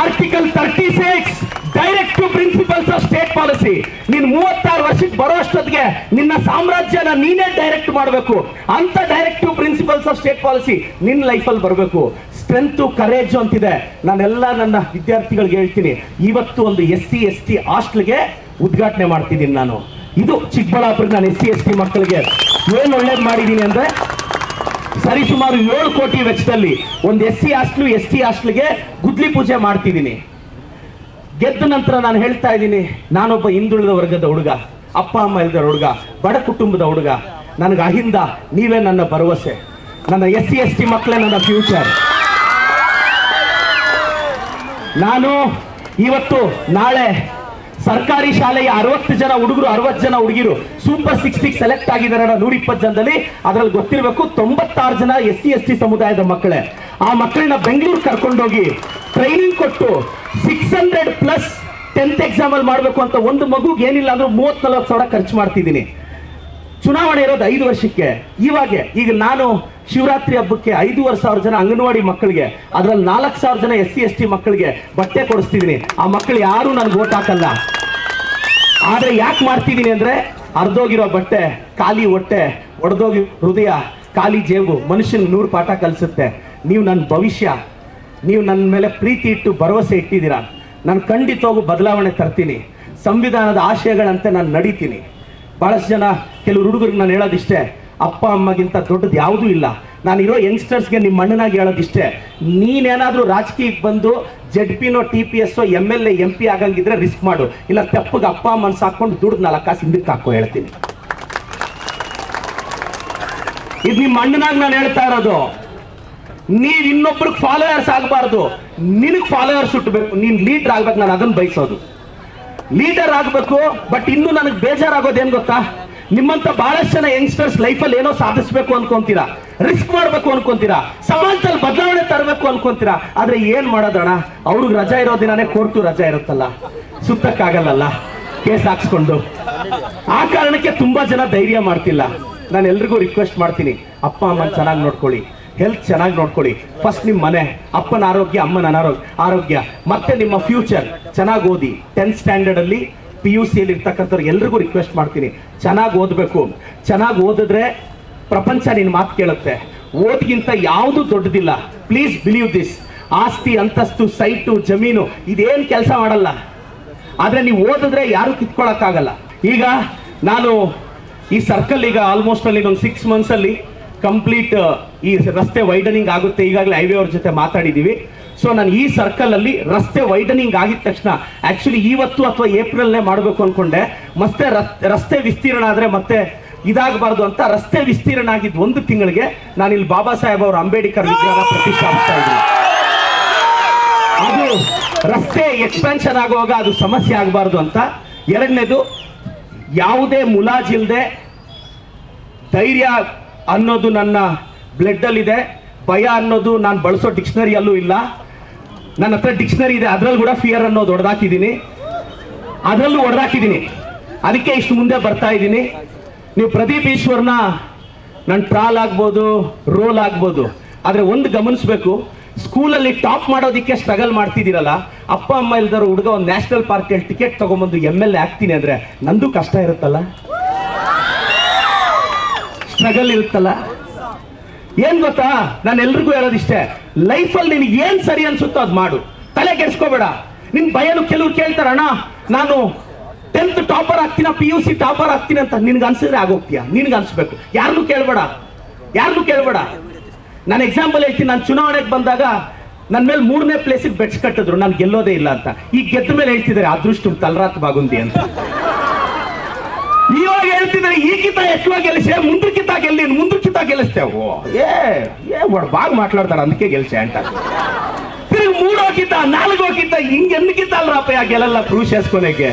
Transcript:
Article 36 directive principles of state policy. ನೀನ್ 36 ವರ್ಷಕ್ಕೆ ಬರೋ ಅಷ್ಟೊತ್ತಿಗೆ ನಿನ್ನ ಸಾಮ್ರಾಜ್ಯನ ನೀನೇ ಡೈರೆಕ್ಟ್ ಮಾಡಬೇಕು. ಅಂತ directive principles of state policy ನಿನ್ನ ಲೈಫಲ್ಲಿ ಬರಬೇಕು. ಸ್ಟ್ರೆಂತ್ ಕರೇಜ್ ಅಂತಿದೆ. ನಾನೆಲ್ಲ ನನ್ನ ವಿದ್ಯಾರ್ಥಿಗಳಿಗೆ ಹೇಳ್ತೀನಿ, ಇವತ್ತು ಒಂದು SC ST ಹಾಸ್ಟೆಲ್ಗೆ ಉದ್ಘಾಟನೆ ಮಾಡ್ತಿದ್ದೀನಿ ನಾನು. ಇದು ಚಿಕ್ಕಬಳ್ಳಾಪುರ ನಾನು SC ST ಮಕ್ಕಳಿಗೆ ಏನು ಒಳ್ಳೇದು ಮಾಡಿದ್ದೀನಿ ಅಂದ್ರೆ, ಸರಿಸುಮಾರು 7 ಕೋಟಿ ವೆಚ್ಚದಲ್ಲಿ ಒಂದು SC ಹಾಸ್ಟೆಲ್ ST ಹಾಸ್ಟೆಲ್ಗೆ ಗುದ್ಲಿ ಪೂಜೆ ಮಾಡ್ತಿದ್ದೀನಿ. ಗೆದ್ದ ನಂತರ ನಾನು ಹೇಳ್ತಾ ಇದ್ದೀನಿ, ನಾನೊಬ್ಬ ಹಿಂದುಳಿದ ವರ್ಗದ ಹುಡುಗ, ಅಪ್ಪ ಅಮ್ಮ ಇಲ್ಲದ ಹುಡುಗ, ಬಡ ಕುಟುಂಬದ ಹುಡುಗ. ನನಗೆ ಅಹಿಂದ ನೀವೇ ನನ್ನ ಭರವಸೆ. ನನ್ನ SC ST ಮಕ್ಕಳೇ ನನ್ನ ಫ್ಯೂಚರ್. ನಾನು ಇವತ್ತು ನಾಳೆ ಸರ್ಕಾರಿ ಶಾಲೆಯ 60 ಜನ ಹುಡುಗರು 60 ಜನ ಹುಡುಗಿರು ಸೂಪರ್ 60 ಸೆಲೆಕ್ಟ್ ಆಗಿದ್ದಾರೆ 120 ಜನದಲ್ಲಿ. ಅದರಲ್ಲಿ ಗೊತ್ತಿರಬೇಕು 96 ಜನ SC ST ಸಮುದಾಯದ ಮಕ್ಕಳೇ. ಆ ಮಕ್ಕಳನ್ನ ಬೆಂಗಳೂರು ಕರ್ಕೊಂಡೋಗಿ ಟ್ರೈನಿಂಗ್ ಕೊಟ್ಟು 600+ 10th ಎಕ್ಸಾಮ್ ಅಲ್ಲಿ ಮಾಡಬೇಕು ಅಂತ ಒಂದು ಮಗುಗೆ ಏನಿಲ್ಲ ಅಂದ್ರೂ 30-40 ಸಾವಿರ ಖರ್ಚು ಮಾಡ್ತಿದ್ದೀನಿ. ಚುನಾವಣೆ ಇರೋದು 5 ವರ್ಷಕ್ಕೆ. ಈಗ ನಾನು ಶಿವರಾತ್ರಿ ಹಬ್ಬಕ್ಕೆ 5,500 ಜನ ಅಂಗನವಾಡಿ ಮಕ್ಕಳಿಗೆ, ಅದರಲ್ಲಿ 4,000 ಜನ SC ST ಮಕ್ಕಳಿಗೆ ಬಟ್ಟೆ ಕೊಡಿಸ್ತಿದ್ದೀನಿ. ಆ ಮಕ್ಕಳು ಯಾರು ನನ್ಗೆ ಓಟ್ ಹಾಕಲ್ಲ. ಆದ್ರೆ ಯಾಕೆ ಮಾಡ್ತಿದ್ದೀನಿ ಅಂದ್ರೆ, ಅರ್ಧೋಗಿರೋ ಬಟ್ಟೆ, ಖಾಲಿ ಹೊಟ್ಟೆ, ಒಡೆದೋಗಿ ಹೃದಯ, ಖಾಲಿ ಜೇಬು ಮನುಷ್ಯನ್ 100 ಪಾಠ ಕಲಿಸುತ್ತೆ. ನೀವು ನನ್ನ ಭವಿಷ್ಯ, ನೀವು ನನ್ನ ಮೇಲೆ ಪ್ರೀತಿ ಇಟ್ಟು ಭರವಸೆ ಇಟ್ಟಿದ್ದೀರಾ. ನಾನು ಖಂಡಿತವಾಗೂ ಬದಲಾವಣೆ ತರ್ತೀನಿ. ಸಂವಿಧಾನದ ಆಶಯಗಳಂತೆ ನಾನು ನಡೀತೀನಿ. ಬಹಳಷ್ಟು ಜನ ಕೆಲವು ಹುಡುಗರಿಗೆ ನಾನು ಹೇಳೋದಿಷ್ಟೇ, ಅಪ್ಪ ಅಮ್ಮಗಿಂತ ದೊಡ್ಡದು ಯಾವುದೂ ಇಲ್ಲ. ನಾನಿರೋ ಯಂಗ್ಸ್ಟರ್ಸ್ಗೆ ನಿಮ್ಮ ಮಣ್ಣನಾಗಿ ಹೇಳೋದಿಷ್ಟೇ, ನೀನೇನಾದರೂ ರಾಜಕೀಯಕ್ಕೆ ಬಂದು ZPನೋ TPS MLA MP ಆಗಂಗಿದ್ರೆ ರಿಸ್ಕ್ ಮಾಡು. ಇಲ್ಲ ತೆಪ್ಪಗೆ ಅಪ್ಪ ಅಮ್ಮನ ಸಾಕೊಂಡು ದುಡ್ದು 4 ಕಾಸು ಹಿಂದಕ್ಕೆ ಹಾಕೋ ಹೇಳ್ತೀನಿ. ಇದು ನಿಮ್ಮ ಮಣ್ಣನಾಗಿ ನಾನು ಹೇಳ್ತಾ ಇರೋದು. ನೀವ್ ಇನ್ನೊಬ್ರಿಗೆ ಫಾಲೋವರ್ಸ್ ಆಗಬಾರ್ದು, ನಿನಗೆ ಫಾಲೋವರ್ಸ್ ಹುಟ್ಟಬೇಕು. ನೀನ್ ಲೀಡರ್ ಆಗ್ಬೇಕು. ನಾನು ಅದನ್ನ ಬಯಸೋದು, ಲೀಡರ್ ಆಗಬೇಕು. ಬಟ್ ಇನ್ನು ನನಗೆ ಬೇಜಾರಾಗೋದೇನು ಗೊತ್ತಾ, ನಿಮ್ಮಂತ ಬಹಳಷ್ಟು ಜನ ಯಂಗ್ಸ್ಟರ್ಸ್ ಲೈಫಲ್ಲಿ ಏನೋ ಸಾಧಿಸಬೇಕು ಅನ್ಕೊಂತೀರಾ, ರಿಸ್ಕ್ ಮಾಡಬೇಕು ಅನ್ಕೊಂತೀರಾ, ಸಮಾಜದಲ್ಲಿ ಬದಲಾವಣೆ ತರಬೇಕು ಅನ್ಕೊಂತೀರಾ. ಆದ್ರೆ ಏನ್ ಮಾಡೋದಣ್ಣ, ಅವ್ರಿಗೆ ರಜಾ ಇರೋ ದಿನಾನೇ ಕೋರ್ಟು ರಜಾ ಇರುತ್ತಲ್ಲ, ಸುತ್ತಕ್ಕಾಗಲ್ಲ ಕೇಸ್ ಹಾಕ್ಸ್ಕೊಂಡು. ಆ ಕಾರಣಕ್ಕೆ ತುಂಬಾ ಜನ ಧೈರ್ಯ ಮಾಡ್ತಿಲ್ಲ. ನಾನು ಎಲ್ರಿಗೂ ರಿಕ್ವೆಸ್ಟ್ ಮಾಡ್ತೀನಿ, ಅಪ್ಪ ಅಮ್ಮನ ಚೆನ್ನಾಗಿ ನೋಡ್ಕೊಳ್ಳಿ, ಹೆಲ್ತ್ ಚೆನ್ನಾಗಿ ನೋಡ್ಕೊಳ್ಳಿ. ಫಸ್ಟ್ ನಿಮ್ಮ ಮನೆ, ಅಪ್ಪನ ಆರೋಗ್ಯ, ಅಮ್ಮನ ಆರೋಗ್ಯ, ಮತ್ತೆ ನಿಮ್ಮ ಫ್ಯೂಚರ್. ಚೆನ್ನಾಗಿ ಓದಿ. 10th ಸ್ಟ್ಯಾಂಡರ್ಡ್ ಅಲ್ಲಿ PUC ಅಲ್ಲಿ ಇರ್ತಕ್ಕಂಥವ್ರು ಎಲ್ರಿಗೂ ರಿಕ್ವೆಸ್ಟ್ ಮಾಡ್ತೀನಿ, ಚೆನ್ನಾಗಿ ಓದಬೇಕು. ಚೆನ್ನಾಗಿ ಓದಿದ್ರೆ ಪ್ರಪಂಚ ನಿನ್ನ ಮಾತು ಕೇಳುತ್ತೆ. ಓದ್ಗಿಂತ ಯಾವುದು ದೊಡ್ಡದಿಲ್ಲ. Please believe this. ಆಸ್ತಿ, ಅಂತಸ್ತು, ಸೈಟು, ಜಮೀನು ಇದೇನು ಕೆಲಸ ಮಾಡಲ್ಲ. ಆದ್ರೆ ನೀವು ಓದಿದ್ರೆ ಯಾರು ಕಿತ್ಕೊಳ್ಳೋಕ್ಕಾಗಲ್ಲ. ಈಗ ನಾನು ಈ ಸರ್ಕಲ್ ಈಗ ಆಲ್ಮೋಸ್ಟ್ ಅಲ್ಲಿ ಒಂದು 6 months ಅಲ್ಲಿ ಕಂಪ್ಲೀಟ್ ಈ ರಸ್ತೆ ವೈಡನಿಂಗ್ ಆಗುತ್ತೆ. ಈಗಾಗಲೇ ಹೈವೇ ಅವ್ರ ಜೊತೆ ಮಾತಾಡಿದ್ದೀವಿ. ಸೊ ನಾನು ಈ ಸರ್ಕಲ್ ಅಲ್ಲಿ ರಸ್ತೆ ವೈಡನಿಂಗ್ ಆಗಿದ ತಕ್ಷಣ ಆಕ್ಚುಲಿ ಇವತ್ತು ಅಥವಾ ಏಪ್ರಿಲ್ನೇ ಮಾಡಬೇಕು ಅನ್ಕೊಂಡೆ. ಮತ್ತೆ ರಸ್ತೆ ವಿಸ್ತೀರ್ಣ ಆದ್ರೆ ಮತ್ತೆ ಇದಾಗಬಾರ್ದು ಅಂತ ರಸ್ತೆ ವಿಸ್ತೀರ್ಣ ಆಗಿದ್ದು 1 ತಿಂಗಳಿಗೆ ನಾನು ಇಲ್ಲಿ ಬಾಬಾ ಸಾಹೇಬ್ ಅವರು ಅಂಬೇಡ್ಕರ್ ವಿಗ್ರಹ ಪ್ರತಿಷ್ಠಾಪಿಸ್ತಾ ಇದ್ದೀನಿ. ಅದು ರಸ್ತೆ ಎಕ್ಸ್ಪೆನ್ಷನ್ ಆಗುವಾಗ ಅದು ಸಮಸ್ಯೆ ಆಗಬಾರ್ದು ಅಂತ. ಎರಡನೇದು, ಯಾವುದೇ ಮುಲಾಜಿಲ್ದೆ ಧೈರ್ಯ ಅನ್ನೋದು ನನ್ನ ಬ್ಲಡ್ ಅಲ್ಲಿ ಇದೆ. ಭಯ ಅನ್ನೋದು ನಾನು ಬಳಸೋ ಡಿಕ್ಷನರಿಯಲ್ಲೂ ಇಲ್ಲ. ನನ್ನ ಹತ್ರ ಡಿಕ್ಷನರಿ ಇದೆ, ಅದ್ರಲ್ಲಿ ಕೂಡ ಫಿಯರ್ ಅನ್ನೋದು ಹೊಡೆದಾಕಿದ್ದೀನಿ, ಅದರಲ್ಲೂ ಹೊಡೆದಾಕಿದ್ದೀನಿ. ಅದಕ್ಕೆ ಇಷ್ಟು ಮುಂದೆ ಬರ್ತಾ ಇದ್ದೀನಿ. ನೀವು ಪ್ರದೀಪ್ ಈಶ್ವರ್ನ ನನ್ನ ಟ್ರಾಲ್ ಆಗ್ಬೋದು, ರೋಲ್ ಆಗ್ಬೋದು, ಆದ್ರೆ ಒಂದು ಗಮನಿಸ್ಬೇಕು, ಸ್ಕೂಲಲ್ಲಿ ಟಾಪ್ ಮಾಡೋದಕ್ಕೆ ಸ್ಟ್ರಗಲ್ ಮಾಡ್ತಿದ್ದೀರಲ್ಲ, ಅಪ್ಪ ಅಮ್ಮ ಇಲ್ದಾರ ಹುಡುಗ ಒಂದು ನ್ಯಾಷನಲ್ ಪಾರ್ಕಲ್ಲಿ ಟಿಕೆಟ್ ತಗೊಂಬಂದು MLA ಆಗ್ತೀನಿ ಅಂದ್ರೆ ನಂದು ಕಷ್ಟ ಇರುತ್ತಲ್ಲ, ಸ್ಟ್ರಗಲ್ ಇರುತ್ತಲ್ಲ. ಏನ್ ಗೊತ್ತಾ, ನಾನು ಎಲ್ರಿಗೂ ಹೇಳೋದಿಷ್ಟೇ, ಲೈಫಲ್ಲಿ ನಿನಗೆ ಏನ್ ಸರಿ ಅನ್ಸುತ್ತೋ ಅದು ಮಾಡು, ತಲೆ ಕೆಡಿಸ್ಕೋಬೇಡ. ನಿನ್ ಭಯನು ಕೆಲವ್ರು ಕೇಳ್ತಾರಣ್ಣ, ನಾನು 10th ಟಾಪರ್ ಆಗ್ತೀನ, PUC ಟಾಪರ್ ಆಗ್ತೀನಿ ಅಂತ ನಿನ್ಗೆ ಅನ್ಸಿದ್ರೆ ಆಗೋಗ್ತೀಯ. ನಿನ್ಗೆ ಅನ್ಸ್ಬೇಕು, ಯಾರನ್ನೂ ಕೇಳಬೇಡ. ನಾನು ಎಕ್ಸಾಂಪಲ್ ಹೇಳ್ತೀನಿ. ನಾನು ಚುನಾವಣೆಗೆ ಬಂದಾಗ ನನ್ನ ಮೇಲೆ 3ನೇ ಪ್ಲೇಸಿಗೆ ಬೆಟ್ಸ್ ಕಟ್ಟಿದ್ರು, ನಾನು ಗೆಲ್ಲೋದೇ ಇಲ್ಲ ಅಂತ. ಈಗ ಗೆದ್ದ ಮೇಲೆ ಹೇಳ್ತಿದ್ದಾರೆ ಅದೃಷ್ಟ ತಲರಾತ್ ಬಾಗುಂದಿ ಅಂತ. ಇವಾಗ ಹೇಳ್ತಿದ್ದಾರೆ ಈಗಿಂತ ఎక్కువ ಗೆಲ್ಲಿಸೆ, ಮುಂದಕ್ಕಿಂತ ಗೆಲ್ಲಿಸ್ತೇವೆ. ಬಾಗ್ ಮಾట్లాಡ್ತಾರೆ ಅದಕ್ಕೆ ಗೆಲ್ಸೆ ಅಂತ. ತಿರುಗಿ 3 ಹೋಗಿದ್ದ 4 ಹೋಗಿದ್ದ ಹಿಂಗೆ ಎಂದಕ್ಕಿಂತ ಅಲ್ರಪ್ಪ ಗೆಲ್ಲಲ್ಲ ಪ್ರೂಶ್ ಕೊನೆಗೆ.